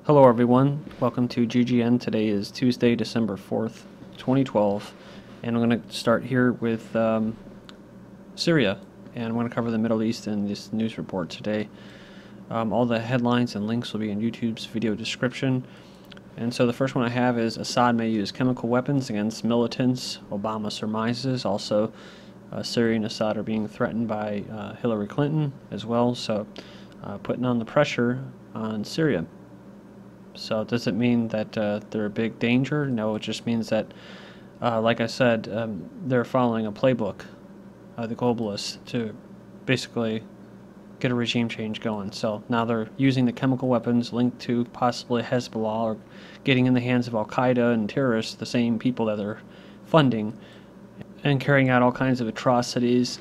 Hello everyone, welcome to GGN. Today is Tuesday, December 4th, 2012, and I'm going to start here with Syria, and I'm going to cover the Middle East in this news report today. All the headlines and links will be in YouTube's video description. And so the first one I have is Assad may use chemical weapons against militants, Obama surmises. Also, Syria and Assad are being threatened by Hillary Clinton as well, so putting on the pressure on Syria. So does it mean that they're a big danger? No, it just means that, like I said, they're following a playbook, the globalists, to basically get a regime change going. So now they're using the chemical weapons linked to possibly Hezbollah or getting in the hands of Al-Qaeda and terrorists, the same people that they're funding, and carrying out all kinds of atrocities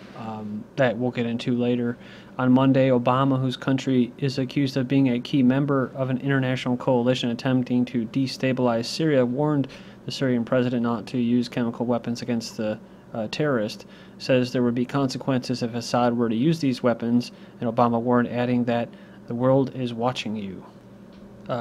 that we'll get into later. On Monday, Obama, whose country is accused of being a key member of an international coalition attempting to destabilize Syria, warned the Syrian president not to use chemical weapons against the terrorist. Says there would be consequences if Assad were to use these weapons, and Obama warned, adding that the world is watching you.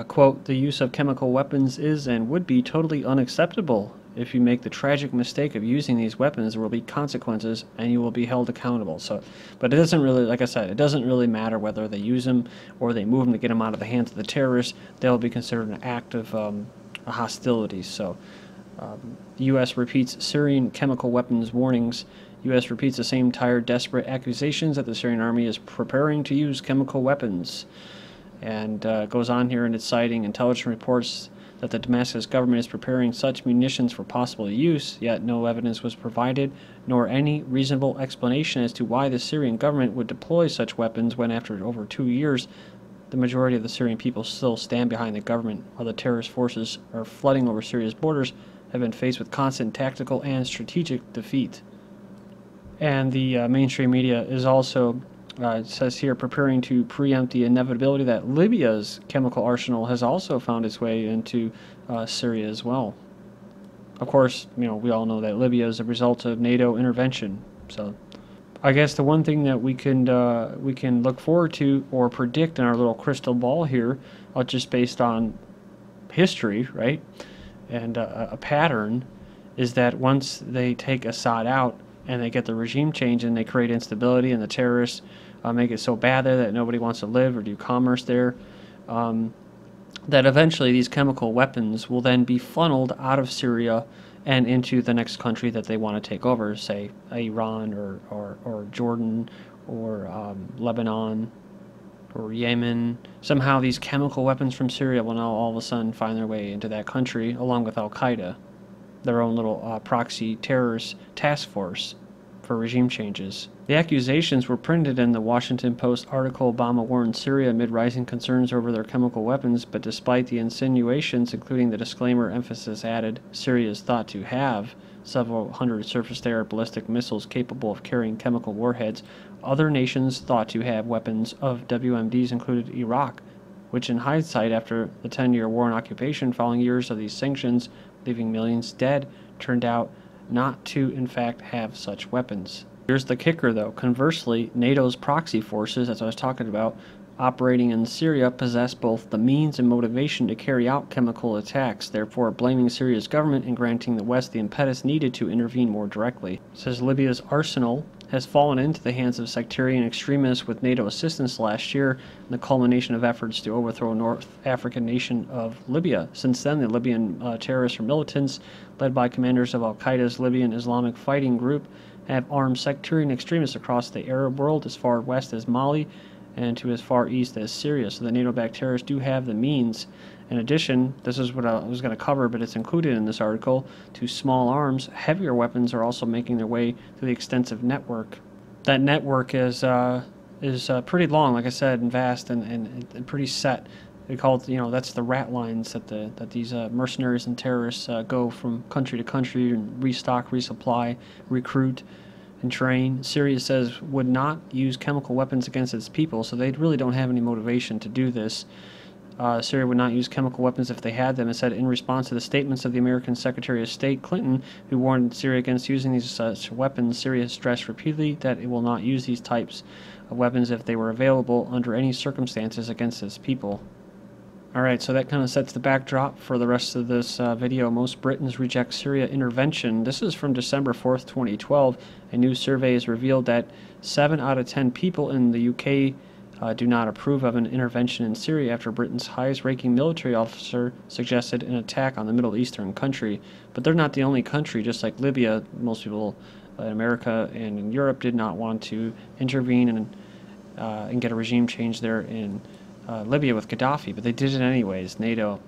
Quote, the use of chemical weapons is and would be totally unacceptable. If you make the tragic mistake of using these weapons, there will be consequences and you will be held accountable. So, but it doesn't really, like I said, it doesn't really matter whether they use them or they move them to get them out of the hands of the terrorists. They'll be considered an act of hostility. So, the U.S. repeats Syrian chemical weapons warnings. U.S. repeats the same tired, desperate accusations that the Syrian army is preparing to use chemical weapons. And goes on here in its citing intelligence reports that the Damascus government is preparing such munitions for possible use, yet no evidence was provided, nor any reasonable explanation as to why the Syrian government would deploy such weapons when, after over 2 years, the majority of the Syrian people still stand behind the government, while the terrorist forces are flooding over Syria's borders, have been faced with constant tactical and strategic defeat. And the mainstream media is also, it says here, preparing to preempt the inevitability that Libya's chemical arsenal has also found its way into Syria as well. Of course, you know, we all know that Libya is a result of NATO intervention. So, I guess the one thing that we can look forward to or predict in our little crystal ball here, just based on history, right, and a pattern, is that once they take Assad out and they get the regime change and they create instability and the terrorists make it so bad there that nobody wants to live or do commerce there, that eventually these chemical weapons will then be funneled out of Syria and into the next country that they want to take over, say Iran or Jordan or Lebanon or Yemen. Somehow these chemical weapons from Syria will now all of a sudden find their way into that country, along with Al-Qaeda, their own little proxy terrorist task force for regime changes. The accusations were printed in the Washington Post article. Obama warned Syria amid rising concerns over their chemical weapons, but despite the insinuations, including the disclaimer emphasis added, Syria is thought to have several hundred surface-to-air ballistic missiles capable of carrying chemical warheads. Other nations thought to have weapons of WMDs included Iraq, which in hindsight, after the 10-year war and occupation following years of these sanctions, leaving millions dead, turned out not to, in fact, have such weapons. Here's the kicker, though. Conversely, NATO's proxy forces, as I was talking about, operating in Syria, possess both the means and motivation to carry out chemical attacks, therefore blaming Syria's government and granting the West the impetus needed to intervene more directly. It says Libya's arsenal has fallen into the hands of sectarian extremists with NATO assistance last year, and the culmination of efforts to overthrow North African nation of Libya. Since then, the Libyan terrorists or militants, led by commanders of Al-Qaeda's Libyan Islamic Fighting Group, have armed sectarian extremists across the Arab world as far west as Mali and to as far east as Syria. So the NATO-backed terrorists do have the means. In addition, this is what I was going to cover, but it's included in this article, to small arms, heavier weapons are also making their way to the extensive network. That network is pretty long, like I said, and vast and pretty set. They call it, you know, that's the rat lines that these mercenaries and terrorists go from country to country and restock, resupply, recruit, and train. Syria says would not use chemical weapons against its people, so they really don't have any motivation to do this. Syria would not use chemical weapons if they had them. It said in response to the statements of the American Secretary of State Clinton, who warned Syria against using these such weapons, Syria has stressed repeatedly that it will not use these types of weapons if they were available under any circumstances against its people. All right, so that kind of sets the backdrop for the rest of this video. Most Britons reject Syria intervention. This is from December 4th, 2012. A new survey has revealed that 7 out of 10 people in the UK do not approve of an intervention in Syria after Britain's highest-ranking military officer suggested an attack on the Middle Eastern country. But they're not the only country. Just like Libya, most people in America and in Europe did not want to intervene and get a regime change there in Libya with Gaddafi, but they did it anyways. NATO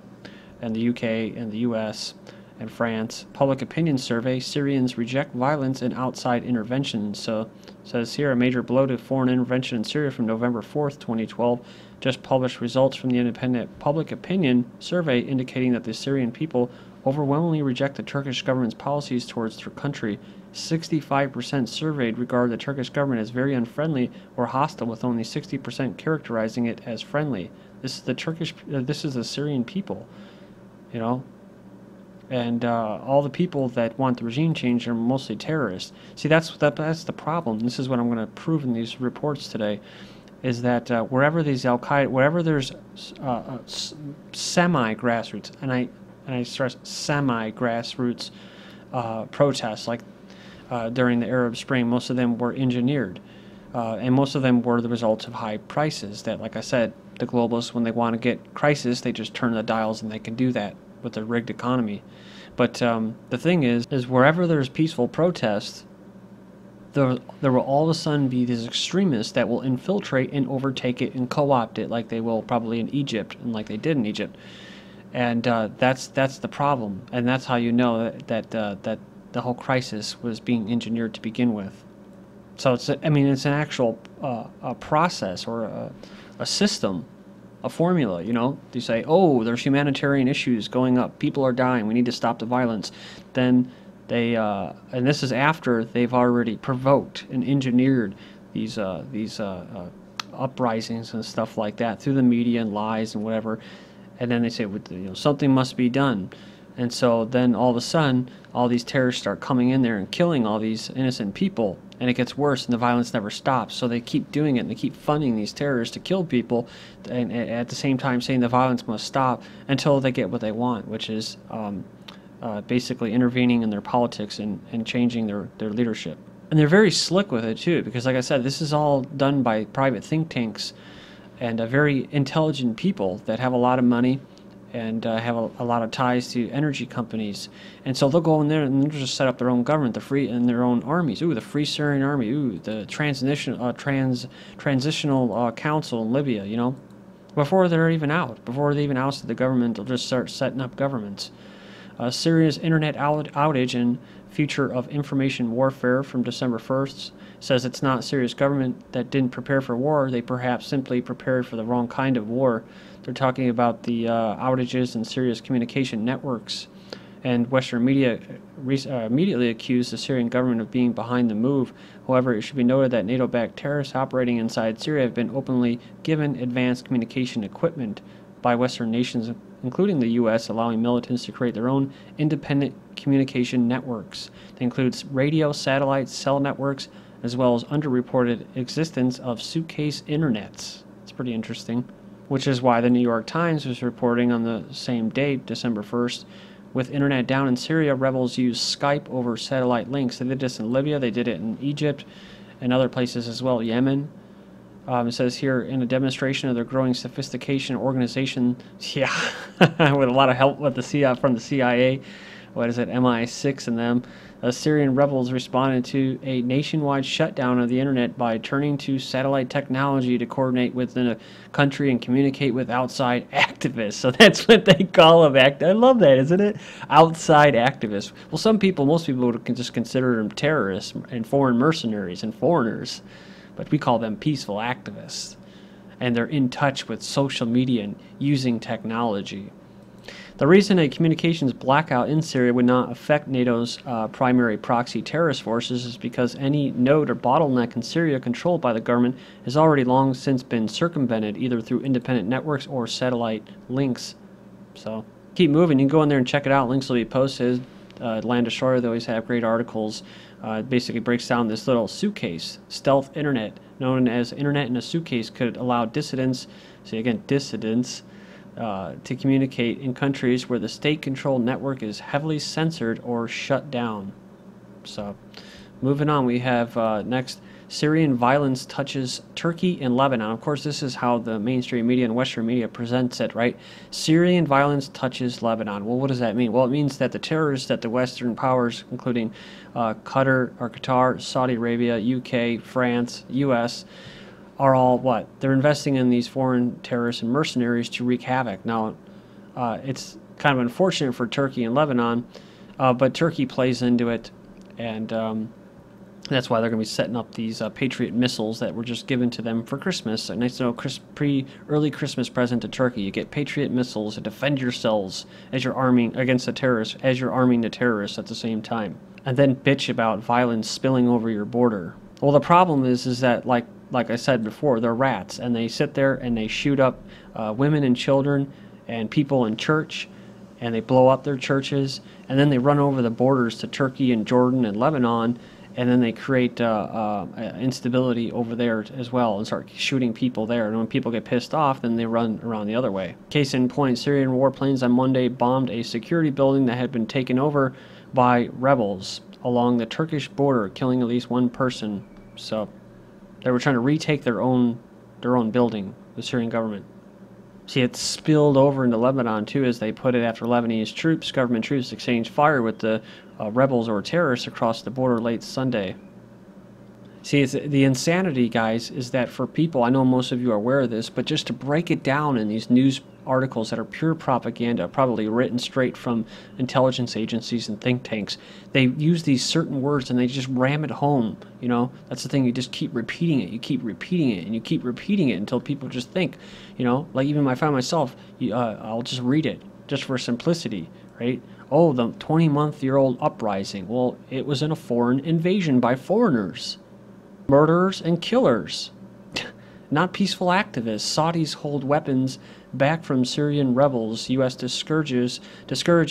and the UK and the US and France. Public opinion survey, Syrians reject violence and outside intervention. So it says here, a major blow to foreign intervention in Syria from November 4th, 2012. Just published results from the independent public opinion survey indicating that the Syrian people overwhelmingly reject the Turkish government's policies towards their country. 65% surveyed regard the Turkish government as very unfriendly or hostile, with only 60% characterizing it as friendly. This is the Syrian people, you know, and all the people that want the regime change are mostly terrorists. See, that's the problem. This is what I'm going to prove in these reports today, is that wherever these Al-Qaeda, wherever there's semi-grassroots, and I stress semi-grassroots protests, like during the Arab Spring, most of them were engineered, and most of them were the results of high prices that, like I said, the globalists, when they want to get crisis, they just turn the dials, and they can do that with their rigged economy. But the thing is wherever there's peaceful protest, there will all of a sudden be these extremists that will infiltrate and overtake it and co-opt it, like they will probably in Egypt and like they did in Egypt. And that's the problem, and that's how you know that the whole crisis was being engineered to begin with. So it's an actual a process or a system, a formula. You know, you say, oh, there's humanitarian issues going up, people are dying, we need to stop the violence. Then they and this is after they've already provoked and engineered these uprisings and stuff like that through the media and lies and whatever. And then they say, something must be done. And so then all of a sudden, all these terrorists start coming in there and killing all these innocent people. And it gets worse, and the violence never stops. So they keep doing it, and they keep funding these terrorists to kill people, and at the same time saying the violence must stop until they get what they want, which is basically intervening in their politics and changing their leadership. And they're very slick with it, too, because like I said, this is all done by private think tanks and very intelligent people that have a lot of money and have a lot of ties to energy companies. And so they'll go in there and they'll just set up their own government, and their own armies. Ooh, the Free Syrian Army. Ooh, the transitional council in Libya, you know. Before they're even out, before they even ousted the government, they'll just start setting up governments. Syria's internet outage and future of information warfare from December 1st says it's not Syria's government that didn't prepare for war. They perhaps simply prepared for the wrong kind of war. They're talking about the outages in Syria's communication networks. And Western media immediately accused the Syrian government of being behind the move. However, it should be noted that NATO-backed terrorists operating inside Syria have been openly given advanced communication equipment by Western nations, including the U.S., allowing militants to create their own independent communication networks. That includes radio, satellite, cell networks, as well as underreported existence of suitcase internets. It's pretty interesting. Which is why the New York Times was reporting on the same date, December 1st, with internet down in Syria, rebels used Skype over satellite links. They did this in Libya, they did it in Egypt, and other places as well, Yemen. It says here, in a demonstration of their growing sophistication organization, with a lot of help with from the CIA, what is it, MI6 and them, Syrian rebels responded to a nationwide shutdown of the internet by turning to satellite technology to coordinate within a country and communicate with outside activists. So that's what they call them. I love that, isn't it? Outside activists. Well, most people would just consider them terrorists and foreign mercenaries and foreigners, but we call them peaceful activists. And they're in touch with social media and using technology. The reason a communications blackout in Syria would not affect NATO's primary proxy terrorist forces is because any node or bottleneck in Syria controlled by the government has already long since been circumvented, either through independent networks or satellite links. So keep moving. You can go in there and check it out. Links will be posted. Land Destroyer, they always have great articles. It basically breaks down this little suitcase, stealth internet, known as internet in a suitcase, could allow dissidents, see again, dissidents, to communicate in countries where the state-controlled network is heavily censored or shut down. So, moving on, we have next, Syrian violence touches Turkey and Lebanon. Of course, this is how the mainstream media and Western media presents it, right? Syrian violence touches Lebanon. Well, what does that mean? Well, it means that the terrorists that the Western powers, including Qatar, Saudi Arabia, UK, France, US, are all what? They're investing in these foreign terrorists and mercenaries to wreak havoc. Now, it's kind of unfortunate for Turkey and Lebanon, but Turkey plays into it, and that's why they're going to be setting up these Patriot missiles that were just given to them for Christmas. A nice little early Christmas present to Turkey. You get Patriot missiles to defend yourselves as you're arming against the terrorists, as you're arming the terrorists at the same time. And then bitch about violence spilling over your border. Well, the problem is that, like I said before, they're rats, and they sit there and they shoot up women and children and people in church, and they blow up their churches, and then they run over the borders to Turkey and Jordan and Lebanon, and then they create instability over there as well and start shooting people there. And when people get pissed off, then they run around the other way. Case in point, Syrian warplanes on Monday bombed a security building that had been taken over by rebels along the Turkish border, killing at least one person. So they were trying to retake their own building, the Syrian government. See, it spilled over into Lebanon, too, as they put it after Lebanese government troops, exchanged fire with the rebels or terrorists across the border late Sunday. See, it's, the insanity, guys, is that for people, I know most of you are aware of this, but just to break it down in these news articles that are pure propaganda, probably written straight from intelligence agencies and think tanks, they use these certain words and they just ram it home. You know, that's the thing. You just keep repeating it. You keep repeating it, and you keep repeating it until people just think, you know, like even I find myself, I'll just read it just for simplicity, right? Oh, the 20-month-year-old uprising. Well, it was in a foreign invasion by foreigners. Murderers and killers. Not peaceful activists. Saudis hold weapons back from Syrian rebels. U.S. discourages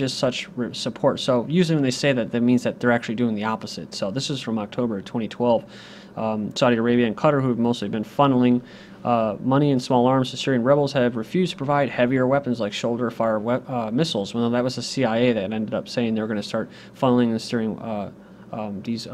such support. So usually when they say that, that means that they're actually doing the opposite. So this is from October 2012. Saudi Arabia and Qatar, who have mostly been funneling money and small arms to Syrian rebels, have refused to provide heavier weapons like shoulder-fire missiles. Well, that was the CIA that ended up saying they were going to start funneling and steering these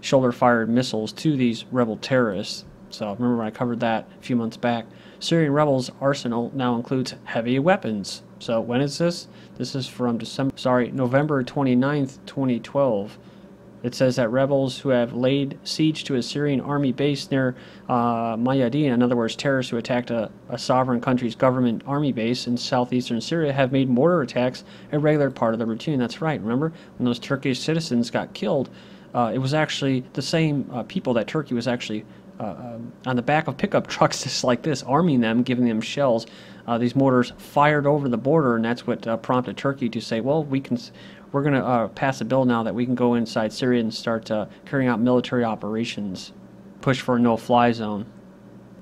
shoulder-fired missiles to these rebel terrorists. So remember when I covered that a few months back. Syrian rebels' arsenal now includes heavy weapons. So when is this? This is from November 29th, 2012. It says that rebels who have laid siege to a Syrian army base near Mayadin, in other words, terrorists who attacked a sovereign country's government army base in southeastern Syria, have made mortar attacks a regular part of the routine. That's right. Remember when those Turkish citizens got killed? It was actually the same people that Turkey was actually on the back of pickup trucks just like this, arming them, giving them shells. These mortars fired over the border, and that's what prompted Turkey to say, well, we're going to pass a bill now that we can go inside Syria and start carrying out military operations, push for a no-fly zone.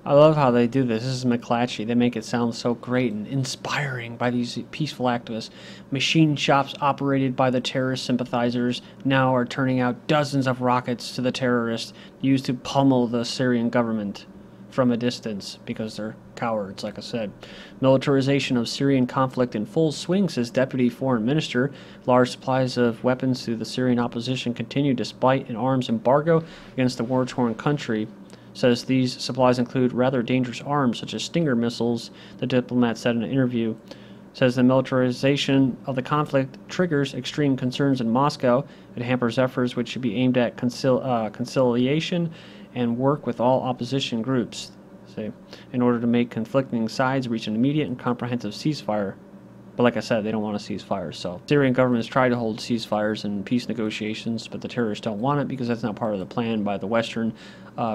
I love how they do this. This is McClatchy. They make it sound so great and inspiring by these peaceful activists. Machine shops operated by the terrorist sympathizers now are turning out dozens of rockets to the terrorists used to pummel the Syrian government from a distance because they're cowards, like I said. Militarization of Syrian conflict in full swing, says Deputy Foreign Minister. Large supplies of weapons to the Syrian opposition continue despite an arms embargo against the war-torn country. Says these supplies include rather dangerous arms such as Stinger missiles, the diplomat said in an interview. Says the militarization of the conflict triggers extreme concerns in Moscow. It hampers efforts which should be aimed at conciliation and work with all opposition groups, say, in order to make conflicting sides reach an immediate and comprehensive ceasefire. But like I said, they don't want to cease fires. So Syrian government has tried to hold ceasefires and peace negotiations, but the terrorists don't want it because that's not part of the plan by the Western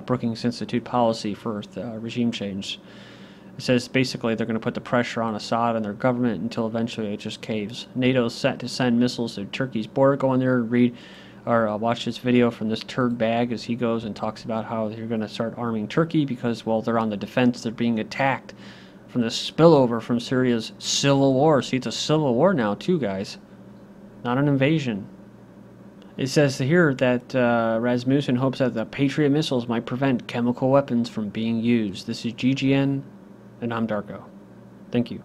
Brookings Institute policy for regime change. It says basically they're going to put the pressure on Assad and their government until eventually it just caves. NATO is set to send missiles to Turkey's border. Go in there and read or watch this video from this turd bag as he goes and talks about how they're going to start arming Turkey because, well, they're on the defense. They're being attacked from the spillover from Syria's civil war. See, it's a civil war now too, guys. Not an invasion. It says here that Rasmussen hopes that the Patriot missiles might prevent chemical weapons from being used. This is GGN, and I'm Darko. Thank you.